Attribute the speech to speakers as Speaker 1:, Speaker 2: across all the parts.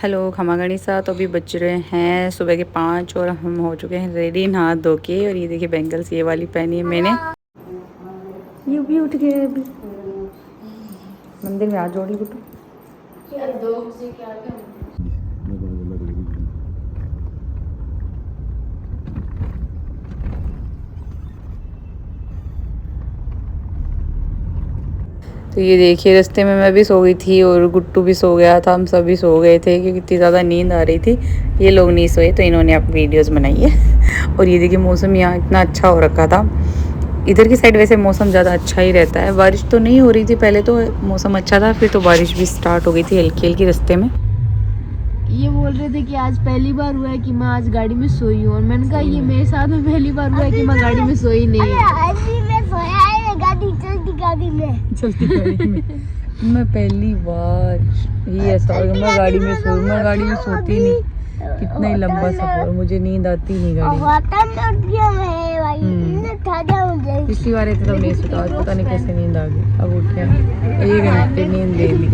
Speaker 1: Hello खमा गणिसा। तो अभी बज रहे हैं सुबह के 5 और हम हो चुके हैं रेडी नहा धो के। और ये देखिए बैंगल्स ये वाली पहनी है मैंने। ये भी उठ गए अभी। मंदिर में हाथ जोड़ ली गुट्टू। तो ये देखिए रास्ते में मैं भी सो गई थी और गुट्टू भी सो गया था। हम सभी सो गए थे क्योंकि इतनी ज़्यादा नींद आ रही थी। ये लोग नहीं सोए तो इन्होंने अपनी वीडियोस बनाई है। और ये देखिए मौसम यहाँ इतना अच्छा हो रखा था। इधर की साइड वैसे मौसम ज़्यादा अच्छा ही रहता है। बारिश तो नहीं हो रही थी पहले, तो मौसम अच्छा था, फिर तो बारिश भी स्टार्ट हो गई थी हल्की हल्की रास्ते में।
Speaker 2: ये बोल रहे थे कि आज पहली बार हुआ है कि मैं आज गाड़ी में सोई हूँ, और मैंने कहा ये मेरे साथ में पहली बार हुआ है कि मैं गाड़ी में सोई नहीं।
Speaker 1: चलती गाड़ी में मैं पहली बार ही ऐसा हो गया। मैं गाड़ी में सोई, मैं गाड़ी में सोती नहीं। कितना ही लंबा सफर, मुझे नींद आती नहीं गाड़ी में। पिछली बार इतना नहीं सोता, आज पता नहीं कैसे नींद आ गई। अब उठ गया, 1 घंटे नींद ले ली।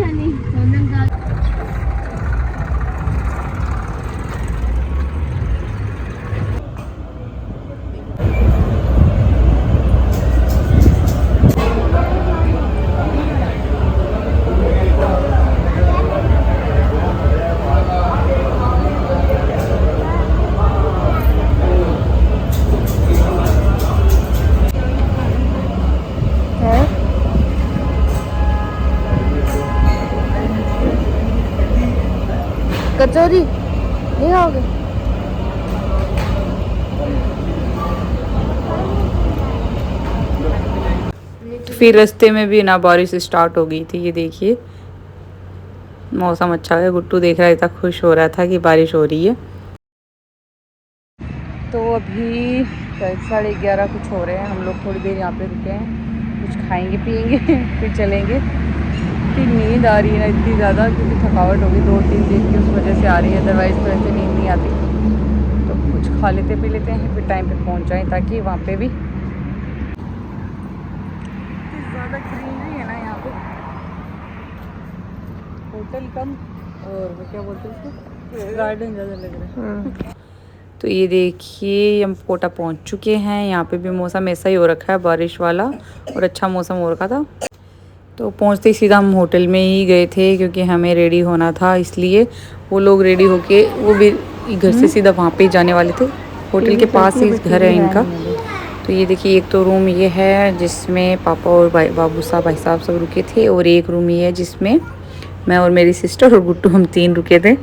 Speaker 2: कचौरी नहीं खाओगे?
Speaker 1: फिर रास्ते में भी ना बारिश स्टार्ट हो गई थी। ये देखिए मौसम अच्छा है। गुट्टू देख रहा था, खुश हो रहा था कि बारिश हो रही है। तो अभी 11:30 कुछ हो रहे हैं। हम लोग थोड़ी देर यहाँ पे रुके हैं, कुछ खाएंगे पिएंगे फिर चलेंगे। फिर नींद आ रही है ना इतनी ज़्यादा, क्योंकि थकावट होगी 2-3 दिन की, उस वजह से आ रही है। अदरवाइज़ तो ऐसे नींद नहीं आती। तो कुछ खा लेते पी लेते हैं, फिर टाइम पे पहुँच जाएँ, ताकि वहाँ पे भी ज़्यादा ग्रीनरी है ना यहाँ पे। होटल कम और वो क्या बोलते हैं उसको, गार्डन ज़्यादा लग रहा है। तो ये देखिए हम कोटा पहुँच चुके हैं। यहाँ पे भी मौसम ऐसा ही हो रखा है, बारिश वाला, और अच्छा मौसम हो रखा था। तो पहुँचते ही सीधा हम होटल में ही गए थे, क्योंकि हमें रेडी होना था। इसलिए वो लोग रेडी होके वो भी घर से सीधा वहाँ पे ही जाने वाले थे। होटल के पास ही घर है इनका। तो ये देखिए एक तो रूम ये है जिसमें पापा और भाई साहब सब रुके थे, और एक रूम ये है जिसमें मैं और मेरी सिस्टर और गुट्टू हम 3 रुके थे।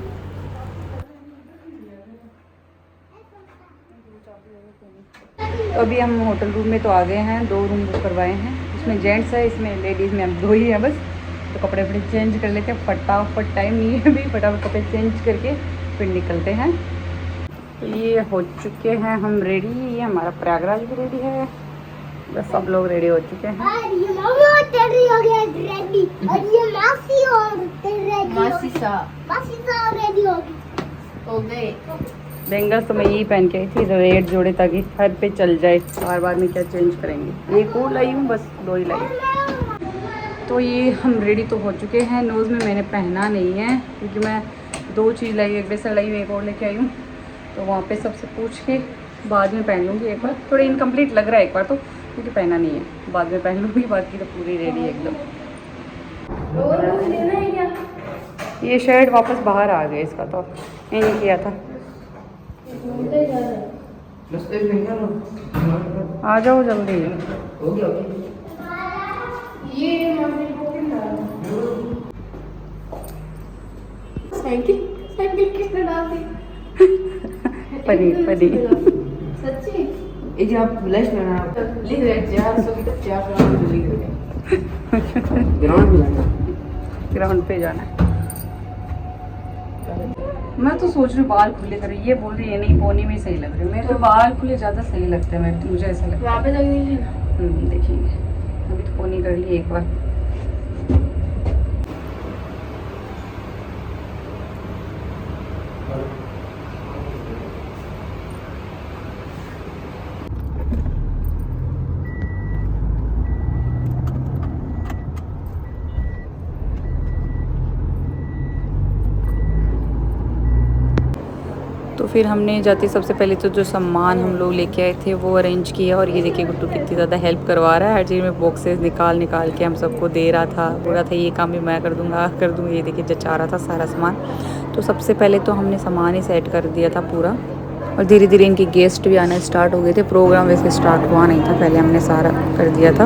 Speaker 1: तो अभी हम होटल रूम में तो आ गए हैं। 2 रूम बुक करवाए हैं, इसमें जेंट्स है, इसमें लेडीज़ में हम 2 ही हैं बस। तो कपड़े वपड़े चेंज कर लेते हैं, फटाफट, टाइम नहीं है अभी, फटाफट कपड़े चेंज करके फिर निकलते हैं। तो ये हो चुके हैं हम रेडी। ये हमारा प्रयागराज भी रेडी है, बस सब लोग रेडी हो चुके हैं। बैंगल्स तो मैं यही पहन के आई थी, रेड जोड़े, ताकि हर पे चल जाए। बार बार में क्या चेंज करेंगे। एक और लाई हूँ, बस 2 ही लाई। तो ये हम रेडी तो हो चुके हैं। नोज़ में मैंने पहना नहीं है, क्योंकि मैं 2 चीज़ लाई, एक बेसन लाई हूँ, एक और लेके आई हूँ। तो वहाँ पे सबसे पूछ के बाद में पहन लूँगी। एक बार थोड़ा इनकम्प्लीट लग रहा है एक बार तो, क्योंकि पहना नहीं है। बाद में पहन लूँगी, बाकी तो पूरी रेडी है एकदम। ये शर्ट वापस बाहर आ गया, इसका तो नहीं किया था। आ जाओ जल्दी।
Speaker 2: साइकिल किसने डाल दी?
Speaker 1: परी
Speaker 2: सच्ची? ये जो आप फ्लैश में ना लिख रहे हैं 400 लिख रहे हैं।
Speaker 1: ग्राउंड पे जाना है। मैं तो सोच रही हूँ बाल खुले करें। ये बोल रही है नहीं, पोनी में सही लग रहे हैं। मेरे तो बाल खुले ज़्यादा सही लगते हैं, मुझे ऐसा लगता है।
Speaker 2: वहाँ पे लग दीजिए ना।
Speaker 1: देखेंगे, अभी तो पोनी कर ली एक बार। तो फिर हमने जाते सबसे पहले तो जो सामान हम लोग लेके आए थे वो अरेंज किया। और ये देखिए गुड्डू कितनी ज़्यादा हेल्प करवा रहा है, हर चीज़ में बॉक्सेस निकाल निकाल के हम सबको दे रहा था, बोल रहा था ये काम भी मैं कर दूँगा कर दूँगा। ये देखिए जचा रहा था सारा सामान। तो सबसे पहले तो हमने सामान ही सेट कर दिया था पूरा, और धीरे धीरे इनके गेस्ट भी आना स्टार्ट हो गए थे। प्रोग्राम वैसे स्टार्ट हुआ नहीं था, पहले हमने सारा कर दिया था।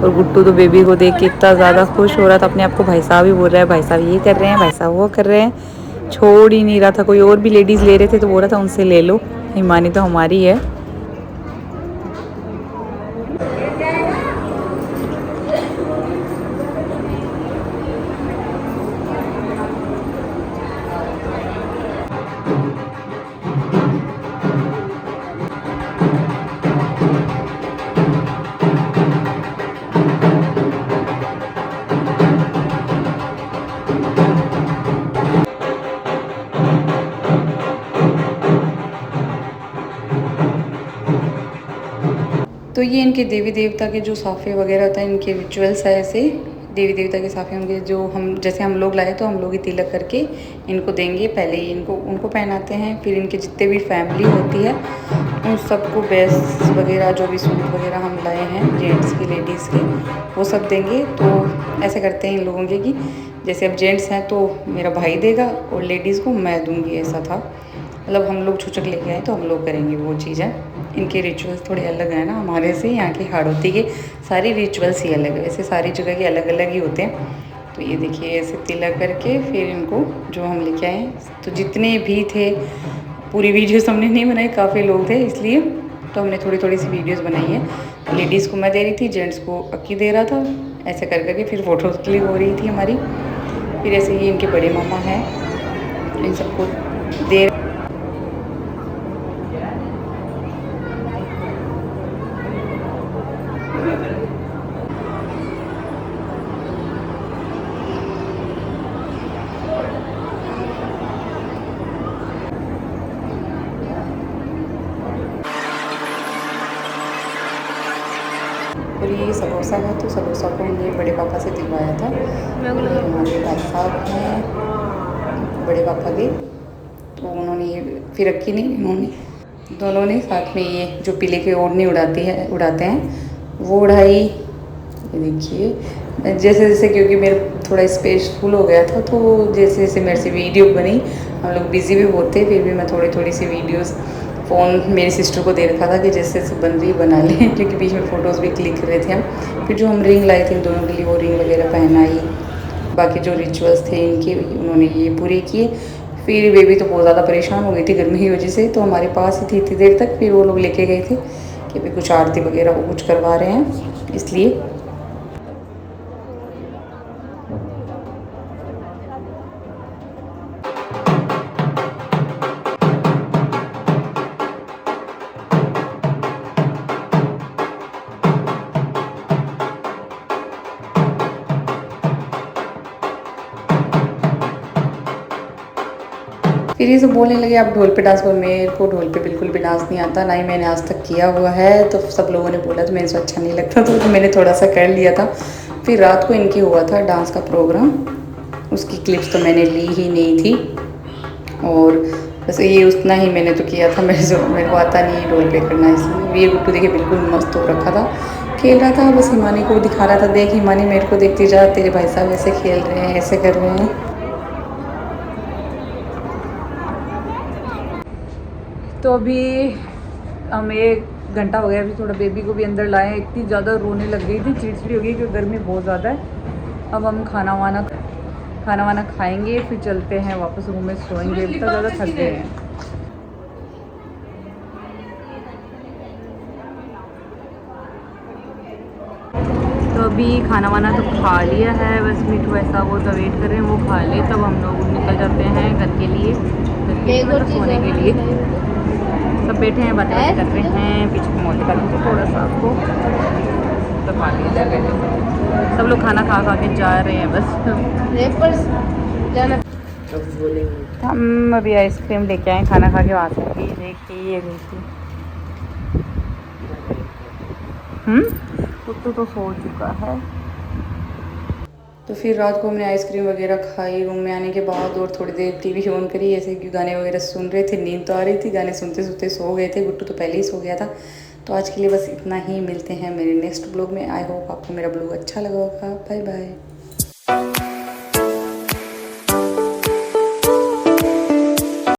Speaker 1: और गुट्टू तो बेबी को देख के इतना ज़्यादा खुश हो रहा था, अपने आप को भाई साहब ही बोल रहा है, भाई साहब ये कर रहे हैं, भाई साहब वो कर रहे हैं, छोड़ ही नहीं रहा था। कोई और भी लेडीज़ ले रहे थे तो बोल रहा था उनसे ले लो, हिमानी तो हमारी है। तो ये इनके देवी देवता के जो साफ़े वगैरह होता है, इनके रिचुअल्स है ऐसे। देवी देवता के साफ़े होंगे जो हम जैसे हम लोग लाए तो हम लोग ही तिलक करके इनको देंगे। पहले ही इनको उनको पहनाते हैं, फिर इनके जितने भी फैमिली होती है उन सबको बेस्ट वगैरह जो भी सूट वगैरह हम लाए हैं जेंट्स के लेडीज़ के वो सब देंगे। तो ऐसे करते हैं इन लोगों के कि जैसे अब जेंट्स हैं तो मेरा भाई देगा और लेडीज़ को मैं दूँगी, ऐसा था। मतलब हम लोग छूचक लेके आए तो हम लोग करेंगे वो चीज़ है। इनके रिचुअल्स थोड़े अलग हैं ना हमारे से, यहाँ की हाड़ौती के सारी रिचुअल्स ही अलग है, वैसे सारी जगह के अलग अलग ही होते हैं। तो ये देखिए ऐसे तिलक करके फिर इनको जो हम लेके आए हैं, तो जितने भी थे पूरी वीडियोस हमने नहीं बनाई, काफ़ी लोग थे इसलिए तो हमने थोड़ी थोड़ी सी वीडियोस बनाई है। लेडीज़ को मैं दे रही थी, जेंट्स को अक्की दे रहा था, ऐसे कर करके फिर फ़ोटोज़ क्लिक हो रही थी हमारी। फिर ऐसे ही इनके बड़े मामा हैं, इन सबको दे। और ये समोसा है, तो समोसा को हमने बड़े पापा से दिलवाया था। हमारे भाई साहब हैं बड़े पापा के, तो उन्होंने ये फिर रखी नहीं, इन्होंने दोनों ने साथ में ये जो पीले के ओढ़नी उड़ाते हैं वो उड़ाई। ये देखिए जैसे जैसे क्योंकि मेरा थोड़ा स्पेस फुल हो गया था, तो जैसे जैसे मेरे से वीडियो बनी, हम लोग बिज़ी भी होते, फिर भी मैं थोड़ी थोड़ी सी वीडियोस फ़ोन मेरी सिस्टर को दे रखा था कि जैसे जैसे बन रही बना लें, क्योंकि बीच में फ़ोटोज़ भी क्लिक कर रहे थे हम। फिर जो हम रिंग लाए थे इन दोनों के लिए वो रिंग वगैरह पहनाई, बाकी जो रिचुअल्स थे इनके उन्होंने ये पूरे किए। फिर बेबी तो बहुत ज़्यादा परेशान हो गई थी गर्मी की वजह से, तो हमारे पास ही थी इतनी देर तक। फिर वो लोग लेके गए थे कि अभी कुछ आरती वगैरह वो कुछ करवा रहे हैं इसलिए। फिर ये सब बोलने लगे आप ढोल पे डांस करो। मेरे को ढोल पे बिल्कुल भी डांस नहीं आता, ना ही मैंने आज तक किया हुआ है। तो सब लोगों ने बोला तो मेरे से अच्छा नहीं लगता, तो मैंने थोड़ा सा कर लिया था। फिर रात को इनके हुआ था डांस का प्रोग्राम, उसकी क्लिप्स तो मैंने ली ही नहीं थी। और बस ये उतना ही मैंने तो किया था, मेरे को आता नहीं ढोल पे करना, इसलिए। ये गुट्टू देखिए बिल्कुल मस्त हो रखा था, खेल रहा था, बस हिमानी को दिखा रहा था, देख हिमानी मेरे को देखती जा, तेरे भाई साहब ऐसे खेल रहे हैं, ऐसे कर रहे हैं। तो अभी हम 1 घंटा हो गया, अभी थोड़ा बेबी को भी अंदर लाए। इतनी ज़्यादा रोने लग गई थी, चिड़चिड़ी हो गई क्योंकि गर्मी बहुत ज़्यादा है। अब हम खाना वाना खाएंगे, फिर चलते हैं वापस रूम में, सोएंगे। इतना ज़्यादा थक गए हैं। तो अभी खाना वाना तो खा लिया है, बस मिठू ऐसा वो तो वेट कर रहे हैं, वो खा ले तब हम लोग निकल जाते हैं घर के लिए, सोने के लिए। सब बैठे हैं, बातें कर रहे हैं, पीछे मॉल का थोड़ा सा आपको तो खा लिया जाएगा। सब लोग खाना खा के जा रहे हैं बस। हम अभी आइसक्रीम लेके आए खाना खा के वहाँ से। देखिए कुत्तू तो सो चुका है। तो फिर रात को हमने आइसक्रीम वगैरह खाई रूम में आने के बाद, और थोड़ी देर टीवी ऑन करी, ऐसे गाने वगैरह सुन रहे थे। नींद तो आ रही थी, गाने सुनते सुनते सो गए थे। गुट्टू तो पहले ही सो गया था। तो आज के लिए बस इतना ही, मिलते हैं मेरे नेक्स्ट ब्लॉग में। आई होप आपको मेरा ब्लॉग अच्छा लगा होगा। Bye bye.